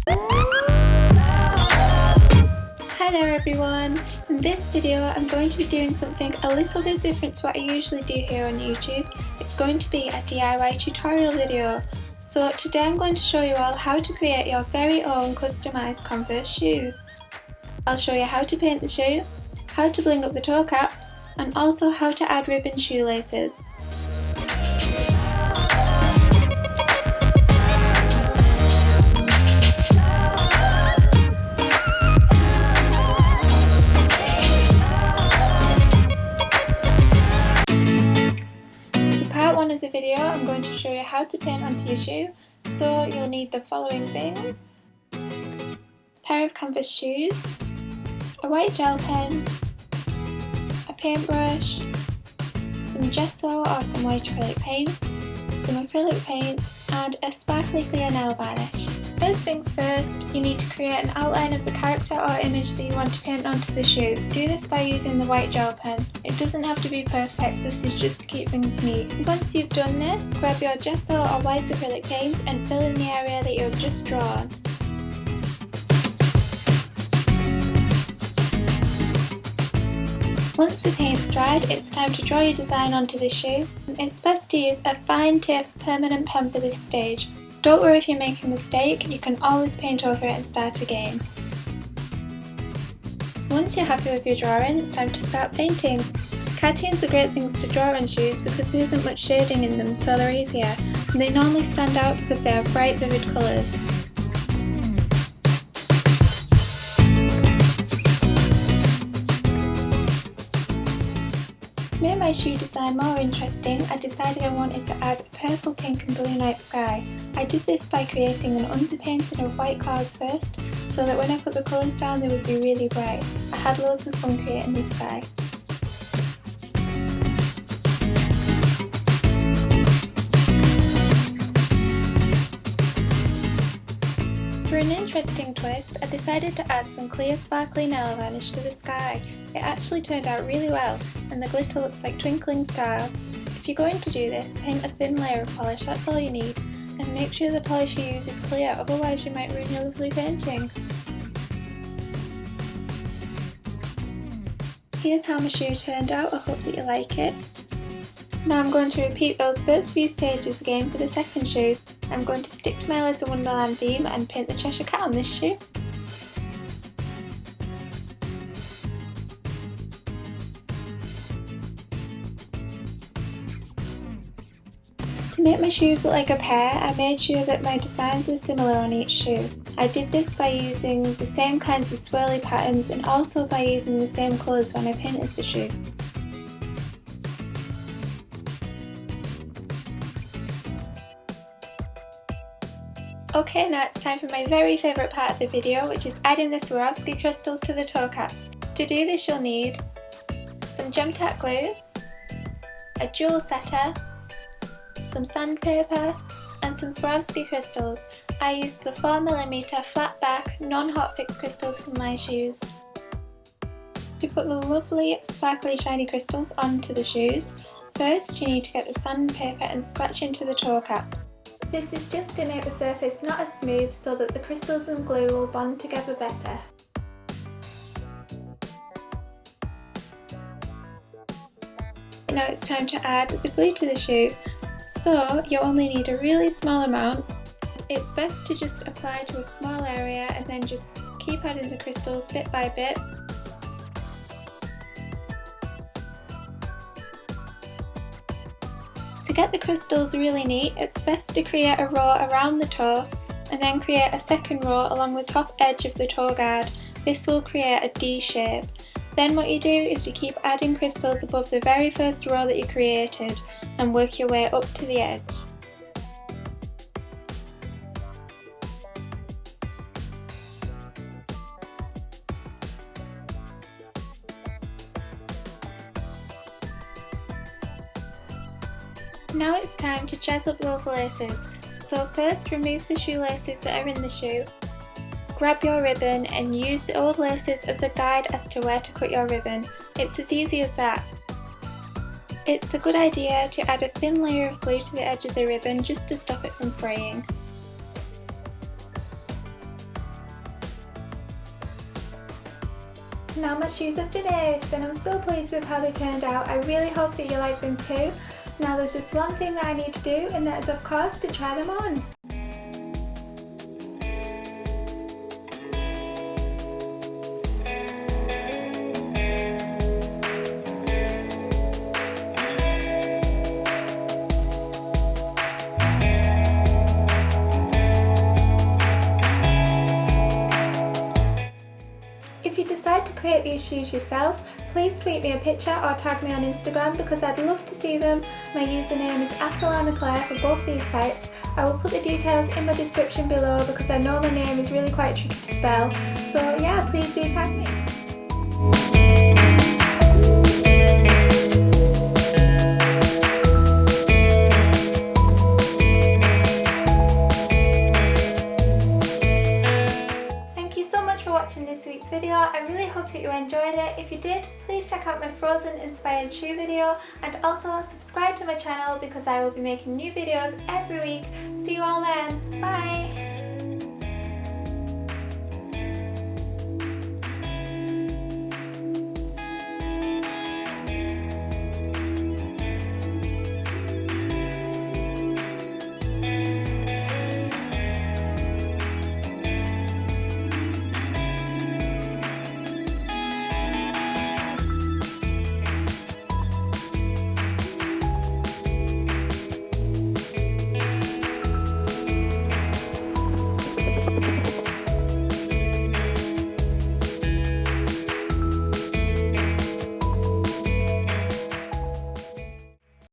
Hi there everyone! In this video I'm going to be doing something a little bit different to what I usually do here on YouTube. It's going to be a DIY tutorial video. So today I'm going to show you all how to create your very own customised Converse shoes. I'll show you how to paint the shoe, how to bling up the toe caps, and also how to add ribbon shoelaces. Of the video I'm going to show you how to paint onto your shoe, so you'll need the following things: a pair of canvas shoes, a white gel pen, a paintbrush, some gesso or some white acrylic paint, some acrylic paint, and a sparkly clear nail varnish. First things first, you need to create an outline of the character or image that you want to paint onto the shoe. Do this by using the white gel pen. It doesn't have to be perfect, this is just to keep things neat. Once you've done this, grab your gesso or white acrylic paint and fill in the area that you have just drawn. Once the paint's dried, it's time to draw your design onto the shoe. It's best to use a fine tip permanent pen for this stage. Don't worry if you make a mistake, you can always paint over it and start again. Once you're happy with your drawing, it's time to start painting. Cartoons are great things to draw on shoes because there isn't much shading in them, so they're easier, and they normally stand out because they have bright vivid colours. To make my shoe design more interesting, I decided I wanted to add purple, pink and blue night sky. I did this by creating an underpainting of white clouds first, so that when I put the colours down they would be really bright. I had loads of fun creating the sky. For an interesting twist, I decided to add some clear sparkly nail varnish to the sky. It actually turned out really well, and the glitter looks like twinkling stars. If you're going to do this, paint a thin layer of polish, that's all you need, and make sure the polish you use is clear, otherwise you might ruin your lovely painting. Here's how my shoe turned out, I hope that you like it. Now I'm going to repeat those first few stages again for the second shoe. I'm going to stick to my Alice in Wonderland theme and paint the Cheshire Cat on this shoe. To make my shoes look like a pair, I made sure that my designs were similar on each shoe. I did this by using the same kinds of swirly patterns and also by using the same colours when I painted the shoe. Okay, now it's time for my very favourite part of the video, which is adding the Swarovski crystals to the toe caps. To do this you'll need some gem tack glue, a jewel setter, some sandpaper and some Swarovski crystals. I used the 4mm flat back non-hot fix crystals from my shoes. To put the lovely sparkly shiny crystals onto the shoes, first you need to get the sandpaper and scratch into the toe caps. This is just to make the surface not as smooth so that the crystals and glue will bond together better. Now it's time to add the glue to the shoe. So you only need a really small amount. It's best to just apply to a small area and then just keep adding the crystals bit by bit. To get the crystals really neat, it's best to create a row around the toe and then create a second row along the top edge of the toe guard. This will create a D shape. Then what you do is you keep adding crystals above the very first row that you created and work your way up to the edge. Now it's time to jazz up those laces. So first remove the shoelaces that are in the shoe. Grab your ribbon and use the old laces as a guide as to where to cut your ribbon. It's as easy as that. It's a good idea to add a thin layer of glue to the edge of the ribbon just to stop it from fraying. Now my shoes are finished and I'm so pleased with how they turned out. I really hope that you like them too. Now there's just one thing that I need to do, and that is of course to try them on. If you decide to create these shoes yourself, please tweet me a picture or tag me on Instagram because I'd love to see them. My username is @Allanah for both these sites. I will put the details in my description below because I know my name is really quite tricky to spell. So yeah, please do tag me. Watching this week's video. I really hope that you enjoyed it. If you did, please check out my Frozen inspired shoe video and also subscribe to my channel because I will be making new videos every week. See you all then. Bye!